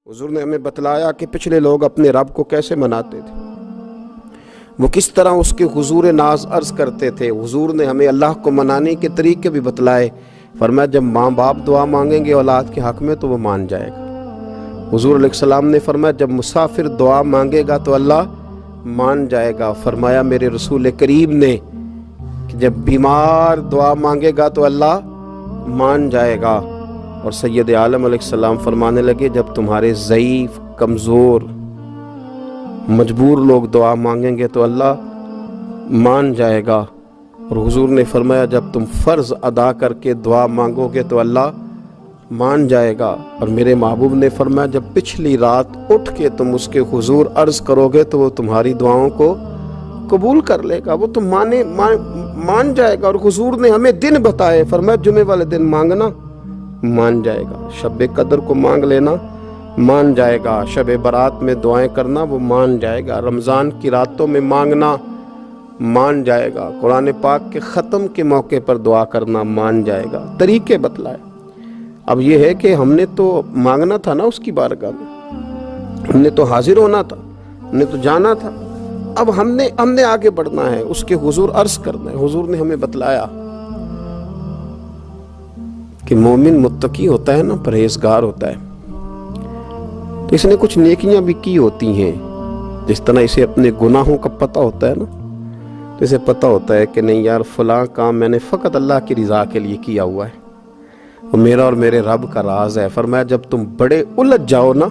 हुजूर ने हमें बतलाया कि पिछले लोग अपने रब को कैसे मनाते थे, वो किस तरह उसके हुजूर नाज अर्ज करते थे। हुजूर ने हमें अल्लाह को मनाने के तरीके भी बतलाए। फरमाया जब माँ बाप दुआ मांगेंगे औलाद के हक में तो वो मान जाएगा। हुजूर अलैहिस्सलाम ने फरमाया जब मुसाफिर दुआ मांगेगा तो अल्लाह मान जाएगा। फरमाया मेरे रसूल करीम ने कि जब बीमार दुआ मांगेगा तो अल्लाह मान जाएगा। और सैयद आलम अलैहिस्सलाम फरमाने लगे जब तुम्हारे ज़ईफ़, कमज़ोर, मजबूर लोग दुआ मांगेंगे तो अल्लाह मान जाएगा। और हुजूर ने फरमाया जब तुम फ़र्ज़ अदा करके दुआ मांगोगे तो अल्लाह मान जाएगा। और मेरे महबूब ने फरमाया जब पिछली रात उठ के तुम उसके हुजूर अर्ज़ करोगे तो वो तुम्हारी दुआओं को कबूल कर लेगा, वो तुम मान जाएगा। और हुजूर ने हमें दिन बताए, फरमाया जुमे वाले दिन मांगना मान जाएगा, शब कदर को मांग लेना मान जाएगा, शब बारात में दुआएं करना वो मान जाएगा, रमज़ान की रातों में मांगना मान जाएगा, कुरान पाक के ख़त्म के मौके पर दुआ करना मान जाएगा। तरीके बतलाए। अब ये है कि हमने तो मांगना था ना उसकी बारगाह में, हमने तो हाजिर होना था, हमने तो जाना था। अब हमने आगे बढ़ना है, उसके हुजूर अर्ज़ करना है। हुजूर ने हमें बतलाया कि मोमिन मुत्तकी होता है ना, परहेजगार होता है, तो इसने कुछ नेकियां भी की होती हैं। जिस तरह इसे अपने गुनाहों का पता होता है ना, तो इसे पता होता है कि नहीं यार फलां काम मैंने फ़कत अल्लाह की रज़ा के लिए किया हुआ है, वो मेरा और मेरे रब का राज है। फरमाया जब तुम बड़े उलझ जाओ ना,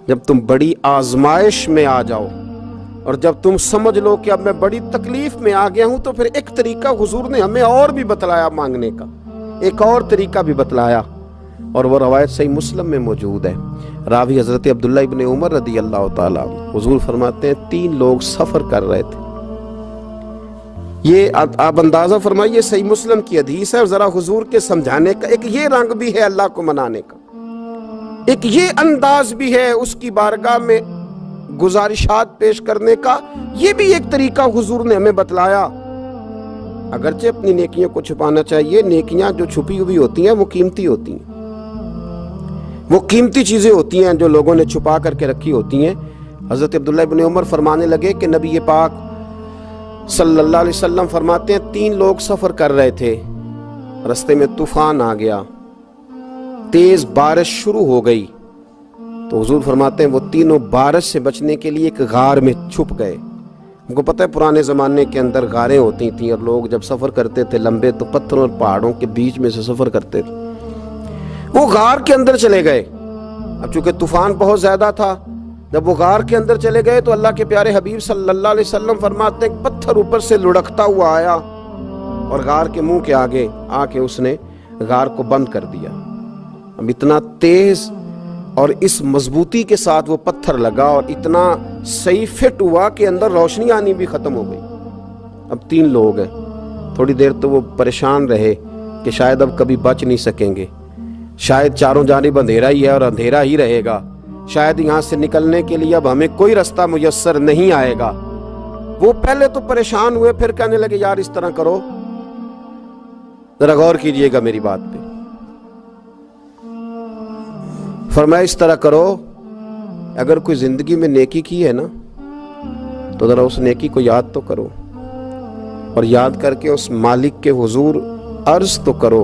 जब तुम बड़ी आजमाइश में आ जाओ और जब तुम समझ लो कि अब मैं बड़ी तकलीफ में आ गया हूं, तो फिर एक तरीका हुजूर ने हमें और भी बतलाया मांगने का, एक और तरीका भी बतलाया। और वो रवायत सही मुस्लिम में मौजूद है। रावी हज़रत अब्दुल्ला इब्न उमर रदी अल्लाह ताला हुजूर फरमाते हैं 3 लोग सफ़र कर रहे थे। ये आप अंदाज़ा फरमाइए, सही मुस्लिम की हदीस है। और ज़रा हुजूर के समझाने का एक ये रंग भी है अल्लाह को मनाने का, एक ये अंदाज भी है उसकी बारगाह में गुजारिशात पेश करने का। ये भी एक तरीका हुजूर ने हमें बतलाया। अगरचे अपनी नेकियों को छुपाना चाहिए, नेकियां जो छुपी हुई होती हैं वो कीमती होती हैं, वो कीमती चीज़ें होती हैं जो लोगों ने छुपा करके रखी होती हैं। हज़रत अब्दुल्ला इब्न उमर फरमाने लगे कि नबी पाक सल्लल्लाहु अलैहि वसल्लम फरमाते हैं 3 लोग सफ़र कर रहे थे, रास्ते में तूफ़ान आ गया, तेज़ बारिश शुरू हो गई। तो हुजूर फरमाते हैं वो तीनों बारिश से बचने के लिए एक गार में छुप गए। हमको पता है पुराने ज़माने के अंदर गारें होती थीं और लोग जब सफ़र करते थे लंबे तो पत्थरों और पहाड़ों के बीच में से सफ़र करते थे। वो गार के अंदर चले गए। अब चूंकि तूफ़ान बहुत ज़्यादा था, जब वो गार के अंदर चले गए तो अल्लाह के प्यारे हबीब सल्लल्लाहु अलैहि वसल्लम फरमाते हैं पत्थर ऊपर से लुढ़कता हुआ आया और गार के मुंह के आगे आके उसने गार को बंद कर दिया। अब इतना तेज़ और इस मजबूती के साथ वो पत्थर लगा और इतना सही फिट हुआ कि अंदर रोशनी आनी भी ख़त्म हो गई। अब 3 लोग हैं। थोड़ी देर तो वो परेशान रहे कि शायद अब कभी बच नहीं सकेंगे, शायद चारों जानिब अंधेरा ही है और अंधेरा ही रहेगा, शायद यहाँ से निकलने के लिए अब हमें कोई रास्ता मुयस्सर नहीं आएगा। वो पहले तो परेशान हुए, फिर कहने लगे यार इस तरह करो, जरा गौर कीजिएगा मेरी बात पे। फरमाया इस तरह करो, अगर कोई जिंदगी में नेकी की है ना तो जरा उस नेकी को याद तो करो और याद करके उस मालिक के हुजूर अर्ज तो करो।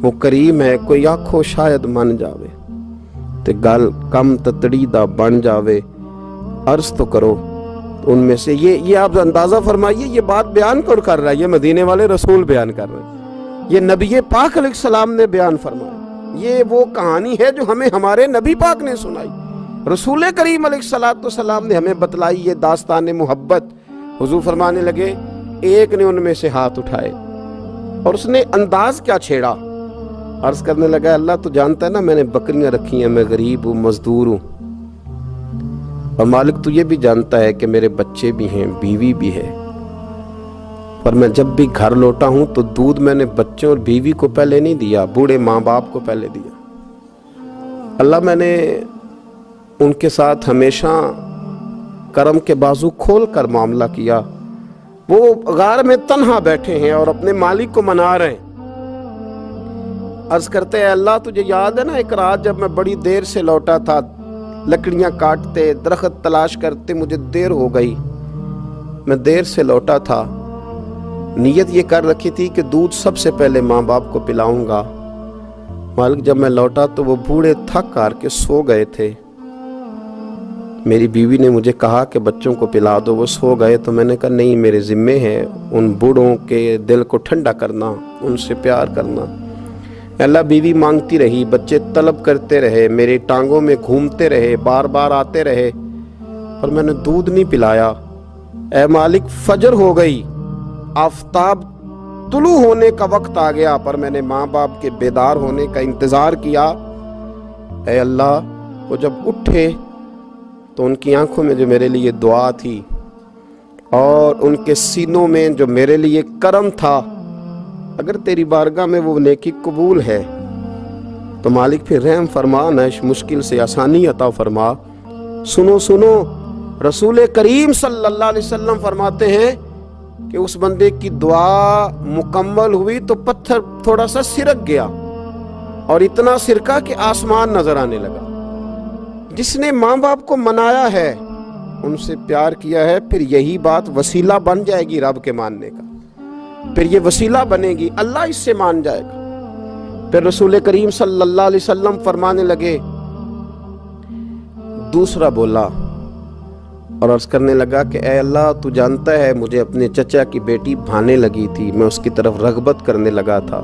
वो करीम है, कोई आखो शायद मन जावे ते गल कम ततड़ी दा बन जावे, अर्ज तो करो। तो उनमें से ये आप अंदाजा फरमाइए, ये बात बयान कौन कर रहा है? ये मदीने वाले रसूल बयान कर रहे हैं, ये नबी पाक अलैहिस्सलाम ने बयान फरमाया। ये वो कहानी है जो हमें हमारे नबी पाक ने सुनाई, रसूल करीम अलैहिस्सलाम ने हमें बतलाई। ये दास्तान मोहब्बत। हुजूर फरमाने लगे एक ने उनमें से हाथ उठाए और उसने अंदाज क्या छेड़ा, अर्ज करने लगा अल्लाह तो जानता है ना मैंने बकरियां रखी हैं, मैं गरीब हूँ, मजदूर हूँ, और मालिक तू ये भी जानता है कि मेरे बच्चे भी हैं, बीवी भी है, पर मैं जब भी घर लौटा हूं तो दूध मैंने बच्चों और बीवी को पहले नहीं दिया, बूढ़े माँ बाप को पहले दिया। अल्लाह मैंने उनके साथ हमेशा करम के बाजू खोल कर मामला किया। वो गार में तन्हा बैठे हैं और अपने मालिक को मना रहे हैं। अर्ज करते हैं अल्लाह तुझे याद है ना एक रात जब मैं बड़ी देर से लौटा था, लकड़ियां काटते दरख्त तलाश करते मुझे देर हो गई, मैं देर से लौटा था, नीयत ये कर रखी थी कि दूध सबसे पहले माँ बाप को पिलाऊंगा। मालिक जब मैं लौटा तो वो बूढ़े थक हार के सो गए थे। मेरी बीवी ने मुझे कहा कि बच्चों को पिला दो, वो सो गए। तो मैंने कहा नहीं, मेरे ज़िम्मे है उन बूढ़ों के दिल को ठंडा करना, उनसे प्यार करना। अल्लाह बीवी मांगती रही, बच्चे तलब करते रहे, मेरी टांगों में घूमते रहे, बार बार आते रहे, पर मैंने दूध नहीं पिलाया। ऐ मालिक फजर हो गई, आफताब तुलू होने का वक्त आ गया, पर मैंने माँ बाप के बेदार होने का इंतज़ार किया। ऐ अल्लाह, वो जब उठे तो उनकी आंखों में जो मेरे लिए दुआ थी और उनके सीनों में जो मेरे लिए करम था, अगर तेरी बारगाह में वो नेकी कबूल है तो मालिक फिर रहम फरमा, न इस मुश्किल से आसानी अता फरमा। सुनो सुनो, रसूल करीम सल्लल्लाहु अलैहि वसल्लम फरमाते हैं कि उस बंदे की दुआ मुकम्मल हुई तो पत्थर थोड़ा सा सिरक गया और इतना सिरका कि आसमान नजर आने लगा। जिसने माँ बाप को मनाया है, उनसे प्यार किया है, फिर यही बात वसीला बन जाएगी रब के मानने का, फिर ये वसीला बनेगी, अल्लाह इससे मान जाएगा। फिर रसूल करीम सल्लल्लाहु अलैहि वसल्लम फरमाने लगे, दूसरा बोला और अर्ज करने लगा कि ऐ अल्लाह, तू जानता है मुझे अपने चचा की बेटी भाने लगी थी, मैं उसकी तरफ रगबत करने लगा था,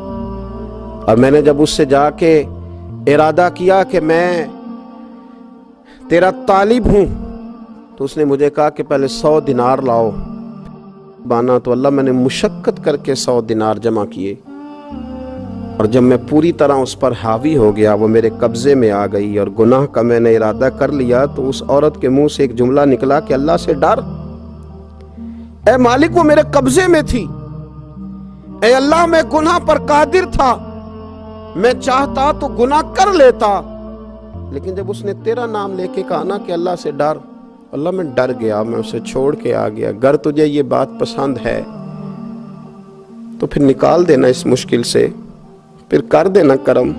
और मैंने जब उससे जाके इरादा किया कि मैं तेरा तालिब हूँ, तो उसने मुझे कहा कि पहले 100 दिनार लाओ बाना। तो अल्लाह, मैंने मुशक्कत करके 100 दिनार जमा किए, और जब मैं पूरी तरह उस पर हावी हो गया, वो मेरे कब्जे में आ गई और गुनाह का मैंने इरादा कर लिया, तो उस औरत के मुंह से एक जुमला निकला कि अल्लाह से डर। ऐ मालिक, वो मेरे कब्जे में थी। ऐ अल्लाह, मैं गुनाह पर कादिर था, मैं चाहता तो गुनाह कर लेता, लेकिन जब उसने तेरा नाम लेके कहा ना कि अल्लाह से डर, अल्लाह मैं डर गया, मैं उसे छोड़ के आ गया। अगर तुझे ये बात पसंद है तो फिर निकाल देना इस मुश्किल से, फिर कर देना करम।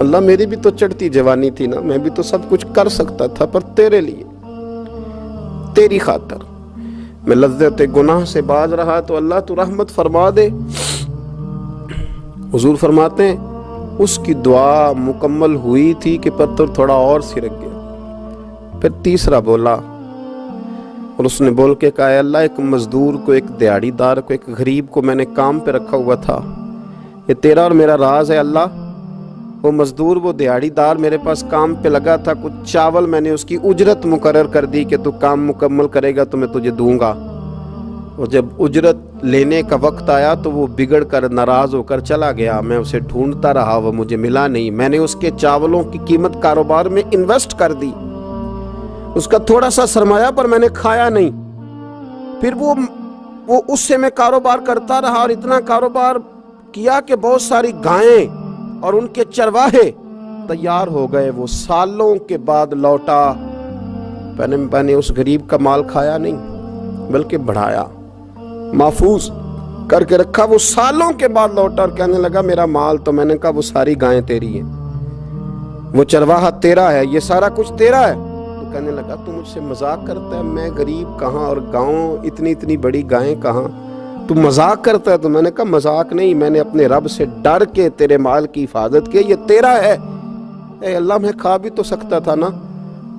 अल्लाह, मेरी भी तो चढ़ती जवानी थी ना, मैं भी तो सब कुछ कर सकता था, पर तेरे लिए, तेरी खातर मैं लज्जत गुनाह से बाज रहा, तो अल्लाह तू रहमत फरमा दे। हुजूर फरमाते हैं उसकी दुआ मुकम्मल हुई थी कि पत्थर थोड़ा और सिरक गया। फिर तीसरा बोला और उसने बोल के कहा, अल्लाह, एक मजदूर को, एक दिहाड़ीदार को, एक गरीब को मैंने काम पे रखा हुआ था, ये तेरा और मेरा राज है अल्लाह। वो मजदूर, वो दिहाड़ीदार मेरे पास काम पे लगा था, कुछ चावल मैंने उसकी उजरत मुकर्रर कर दी कि तू काम मुकम्मल करेगा तो मैं तुझे दूंगा। और जब उजरत लेने का वक्त आया तो वो बिगड़ कर नाराज होकर चला गया। मैं उसे ढूंढता रहा, वो मुझे मिला नहीं। मैंने उसके चावलों की कीमत कारोबार में इन्वेस्ट कर दी, उसका थोड़ा सा सरमाया, पर मैंने खाया नहीं। फिर वो उससे मैं कारोबार करता रहा और इतना कारोबार किया कि बहुत सारी गायें और उनके चरवाहे तैयार हो गए। वो सालों के बाद लौटा, मैंने उस गरीब का माल खाया नहीं, बल्कि बढ़ाया, महफूज करके रखा। वो सालों के बाद लौटा और कहने लगा मेरा माल, तो मैंने कहा वो सारी गायें तेरी हैं, वो चरवाहा तेरा है, ये सारा कुछ तेरा है। तो कहने लगा तू मुझसे मजाक करता है, मैं गरीब कहाँ और गाँव इतनी इतनी बड़ी गायें कहाँ, तू मजाक करता है। तो मैंने कहा मजाक नहीं, मैंने अपने रब से डर के तेरे माल की हिफाजत की, ये तेरा है। ए अल्लाह, मैं खा भी तो सकता था ना,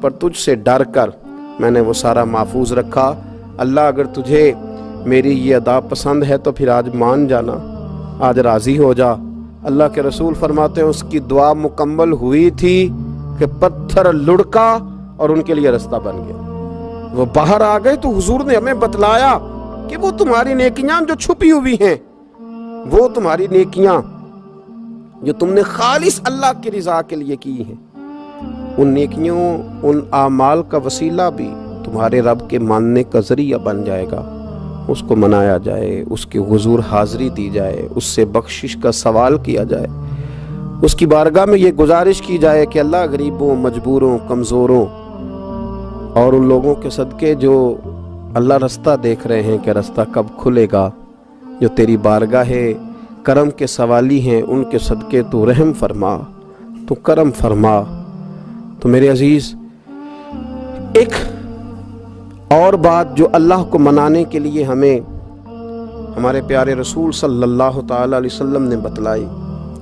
पर तुझसे डर कर मैंने वो सारा महफूज रखा। अल्लाह, अगर तुझे मेरी ये अदा पसंद है तो फिर आज मान जाना, आज राज़ी हो जा। अल्लाह के रसूल फरमाते हैं उसकी दुआ मुकम्मल हुई थी कि पत्थर लुढ़का और उनके लिए रास्ता बन गया। वो बाहर आ गए तो हुजूर ने हमें बतलाया कि वो तुम्हारी नेकियां जो छुपी हुई हैं, वो तुम्हारी नेकियां जो तुमने खालिस अल्लाह की रिजा के लिए की हैं, उन नेकियों, उन आमाल का वसीला भी तुम्हारे रब के मानने का जरिया बन जाएगा। उसको मनाया जाए, उसके हुजूर हाजिरी दी जाए, उससे बख्शिश का सवाल किया जाए, उसकी बारगाह में ये गुजारिश की जाए कि अल्लाह गरीबों, मजबूरों, कमज़ोरों और उन लोगों के सदके जो अल्लाह रास्ता देख रहे हैं कि रास्ता कब खुलेगा, जो तेरी बारगाह کرم کے سوالی ہیں، ان کے صدقے تو رحم فرما، تو کرم فرما۔ تو میرے عزیز، ایک اور بات جو اللہ کو منانے کے لیے ہمیں ہمارے پیارے رسول صلی اللہ تعالی علیہ وسلم نے بتلائی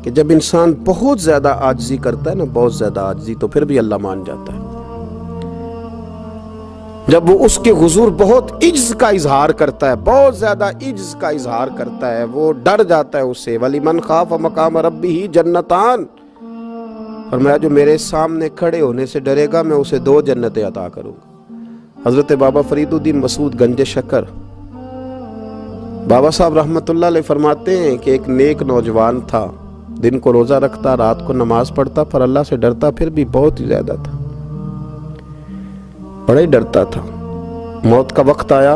کہ جب انسان بہت زیادہ عاجزی کرتا ہے نا، بہت زیادہ عاجزی، تو پھر بھی اللہ مان جاتا ہے۔ جب وہ اس کے حضور بہت عجز کا اظہار کرتا ہے، بہت زیادہ عجز کا اظہار کرتا ہے، وہ ڈر جاتا ہے اس سے۔ وَلِمَنْ خَافَ مَقَامَ رَبِّهِ جَنَّتَانِ، فرمایا جو میرے سامنے کھڑے ہونے سے ڈرے گا میں اسے 2 جنتیں عطا کروں گا۔ حضرت بابا فرید الدین مسعود گنج شکر بابا صاحب رحمۃ اللہ علیہ فرماتے ہیں کہ ایک نیک نوجوان تھا، دن کو روزہ رکھتا، رات کو نماز پڑھتا، پر اللہ سے ڈرتا پھر بھی بہت ہی زیادہ تھا، بڑا ہی ڈرتا تھا۔ موت کا وقت آیا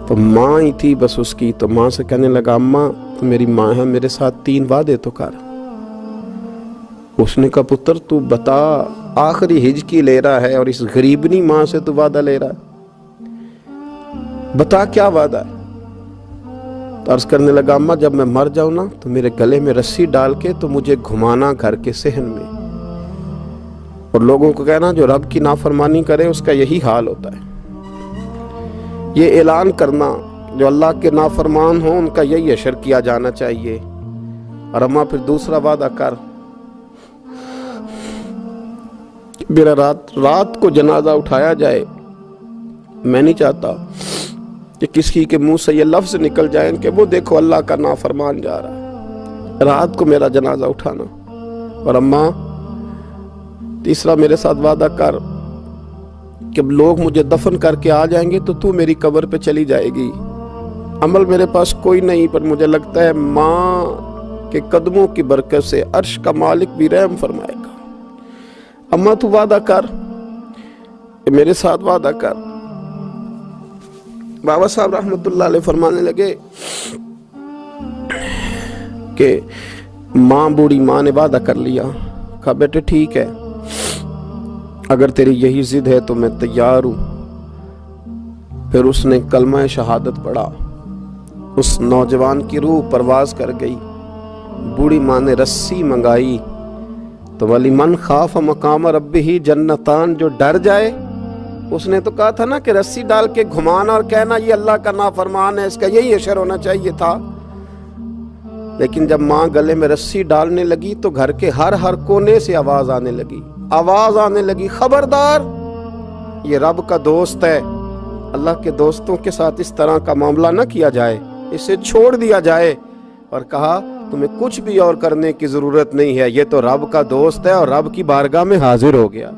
تو ماں ہی تھی بس اس کی، تو ماں سے کہنے لگا اماں تو میری ماں ہے، میرے ساتھ 3 وعدے تو کر۔ اس نے کہا پتر تو بتا، آخری ہج کی لے رہا ہے اور اس غریبنی ماں سے تو وعدہ لے رہا ہے، بتا کیا وعدہ ہے؟ تو عرض کرنے لگا اماں جب میں مر جاؤں نا تو میرے گلے میں رسی ڈال کے تو مجھے گھمانا گھر کے صحن میں، اور لوگوں کو کہنا جو رب کی نافرمانی کرے اس کا یہی حال ہوتا ہے۔ یہ اعلان کرنا جو اللہ کے نافرمان ہوں ان کا یہی اشر کیا جانا چاہیے۔ اور اماں پھر دوسرا وعدہ کر، میرا رات کو جنازہ اٹھایا جائے، میں نہیں چاہتا کہ کسی کے منہ سے یہ لفظ نکل جائیں کہ وہ دیکھو اللہ کا نافرمان جا رہا ہے، رات کو میرا جنازہ اٹھانا۔ اور اماں تیسرا میرے ساتھ وعدہ کر کہ لوگ مجھے دفن کر کے آ جائیں گے تو میری قبر پہ چلی جائے گی، عمل میرے پاس کوئی نہیں، پر مجھے لگتا ہے ماں کے قدموں کی برکت سے عرش کا مالک بھی رحم فرمائے گا۔ اماں تو وعدہ کر، میرے ساتھ وعدہ کر۔ بابا صاحب رحمۃ اللہ علیہ فرمانے لگے کہ ماں، بوڑھی ماں نے وعدہ کر لیا۔ کہا بیٹے ٹھیک ہے، اگر تیری یہی ضد ہے تو میں تیار ہوں۔ پھر اس نے کلمہ شہادت پڑھا، اس نوجوان کی روح پرواز کر گئی۔ بوڑھی ماں نے رسی منگائی تو وَلِمَنْ خَافَ مَقَامَ رَبِّهِ جَنَّتَانِ، جو ڈر جائے، اس نے تو کہا تھا نا کہ رسی ڈال کے گھمانا اور کہنا یہ اللہ کا نافرمان ہے، اس کا یہی اشر ہونا چاہیے تھا۔ لیکن جب ماں گلے میں رسی ڈالنے لگی تو گھر کے ہر کونے سے آواز آنے لگی، خبردار یہ رب کا دوست ہے، اللہ کے دوستوں کے ساتھ اس طرح کا معاملہ نہ کیا جائے، اسے چھوڑ دیا جائے۔ اور کہا تمہیں کچھ بھی اور کرنے کی ضرورت نہیں ہے، یہ تو رب کا دوست ہے اور رب کی بارگاہ میں حاضر ہو گیا۔